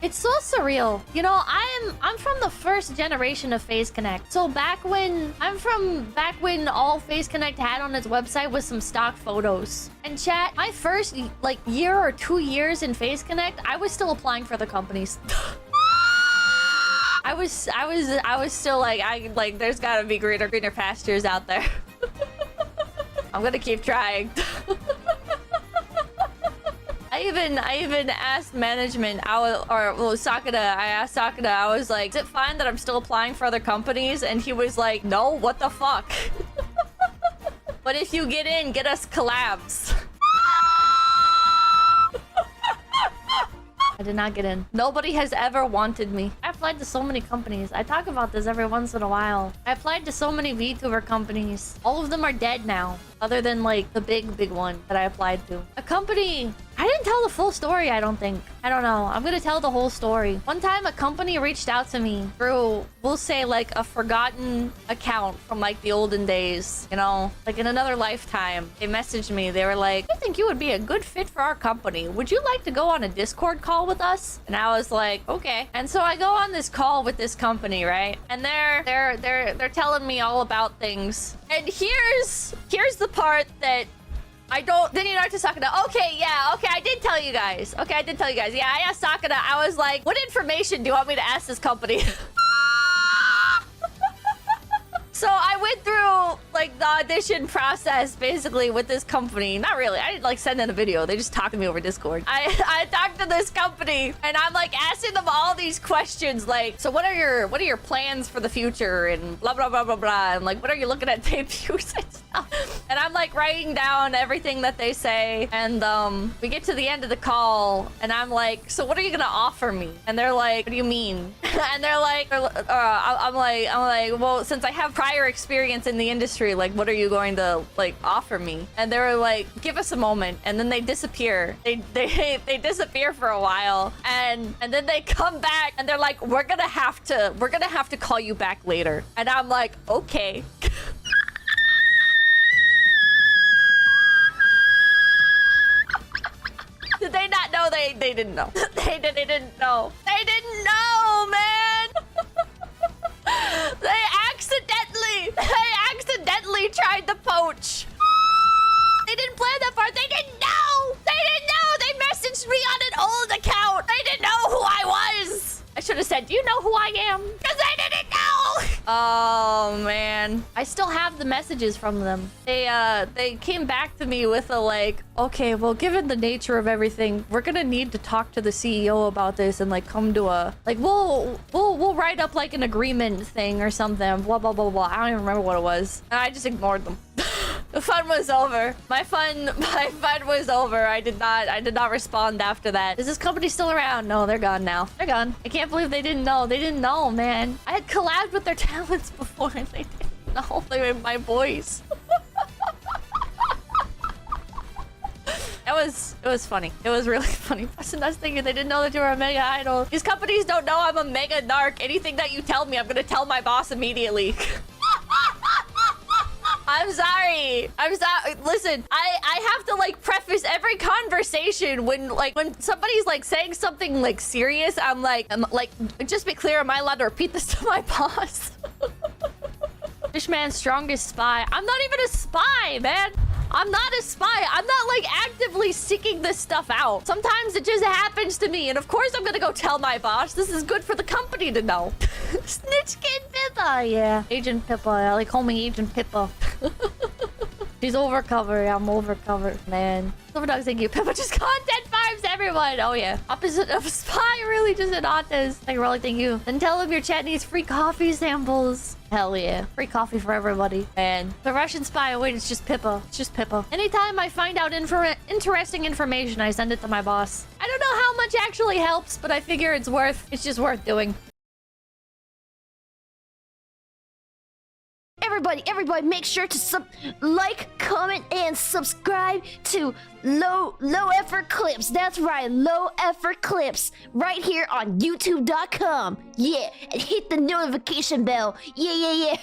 It's so surreal. You know, I'm from the first generation of Face Connect. So back when all Face Connect had on its website was some stock photos. And chat, my first like year or 2 years in Face Connect, I was still applying for the companies. I was still like, there's gotta be greener pastures out there. I'm gonna keep trying. I even asked management. I asked Sakata. I was like, "Is it fine that I'm still applying for other companies?" And he was like, "No, what the fuck?" But if you get in, get us collabs. I did not get in. Nobody has ever wanted me. I applied to so many companies. I talk about this every once in a while. I applied to so many VTuber companies. All of them are dead now. Other than like the big one that I applied to. A company... I didn't tell the full story, I don't think. I don't know. I'm gonna tell the whole story. One time a company reached out to me through, we'll say like a forgotten account from like the olden days. You know, like in another lifetime. They messaged me. They were like, "I think you would be a good fit for our company. Would you like to go on a Discord call with us?" And I was like, okay. And so I go on this call with this company, right? And they're telling me all about things. And here's the part that I don't... Then you know to Sakata. Okay, yeah, okay, I did tell you guys. Okay, I did tell you guys. Yeah, I asked Sakata. I was like, what information do you want me to ask this company? So I went through like the audition process basically with this company. Not really. I didn't like send in a video. They just talked to me over Discord. I talked to this company and I'm like asking them all these questions like, so what are your plans for the future and blah blah blah blah blah, and like what are you looking at debuts and stuff. And I'm like writing down everything that they say, and we get to the end of the call and I'm like, so what are you gonna offer me? And they're like, what do you mean? And they're like, I'm like, well, since I have prior experience in the industry, like what are you going to like offer me? And they were like, give us a moment. And then they disappear. They disappear for a while, and then they come back and they're like, we're gonna have to call you back later. And I'm like, okay. Did they not know? They didn't know. They didn't know. They didn't know, man. They accidentally tried the poach. They didn't plan that far. They didn't know. They didn't know. They messaged me on an old account. They didn't know who I was. I should have said, do you know who I am? Because they didn't know. Oh, man. I still have the messages from them. They came back to me with a like, okay, well, given the nature of everything, we're gonna need to talk to the CEO about this and like come to a like we'll write up like an agreement thing or something. Blah blah blah blah. I don't even remember what it was. And I just ignored them. The fun was over. My fun was over. I did not respond after that. Is this company still around? No, they're gone now. They're gone. I can't believe they didn't know. They didn't know, man. I had collabed with their talents before and they didn't know. They were my boys. It was funny. It was really funny. Plus, us thinking they didn't know that you were a mega idol. These companies don't know I'm a mega narc. Anything that you tell me, I'm gonna tell my boss immediately. I'm sorry. Listen, I have to like preface every conversation when somebody's like saying something like serious. I'm like, just be clear. Am I allowed to repeat this to my boss? Fishman's strongest spy. I'm not even a spy, man. I'm not a spy. I'm not like actively seeking this stuff out. Sometimes it just happens to me. And of course I'm gonna go tell my boss. This is good for the company to know. Snitchkin Pippa. Yeah. Agent Pippa. I like call me Agent Pippa. She's overcover. I'm overcover, man. Silver Dogs, thank you. Pippa, just content vibes, everyone. Oh, yeah. Opposite of a spy, really, just an autist. Thank you, Rolly, thank you. Then tell him your chat needs free coffee samples. Hell yeah. Free coffee for everybody. And the Russian spy, oh, wait, it's just Pippa. It's just Pippa. Anytime I find out interesting information, I send it to my boss. I don't know how much actually helps, but I figure it's just worth doing. Everybody, make sure to like, comment, and subscribe to Low Effort Clips. That's right, Low Effort Clips, right here on YouTube.com. Yeah, and hit the notification bell. Yeah.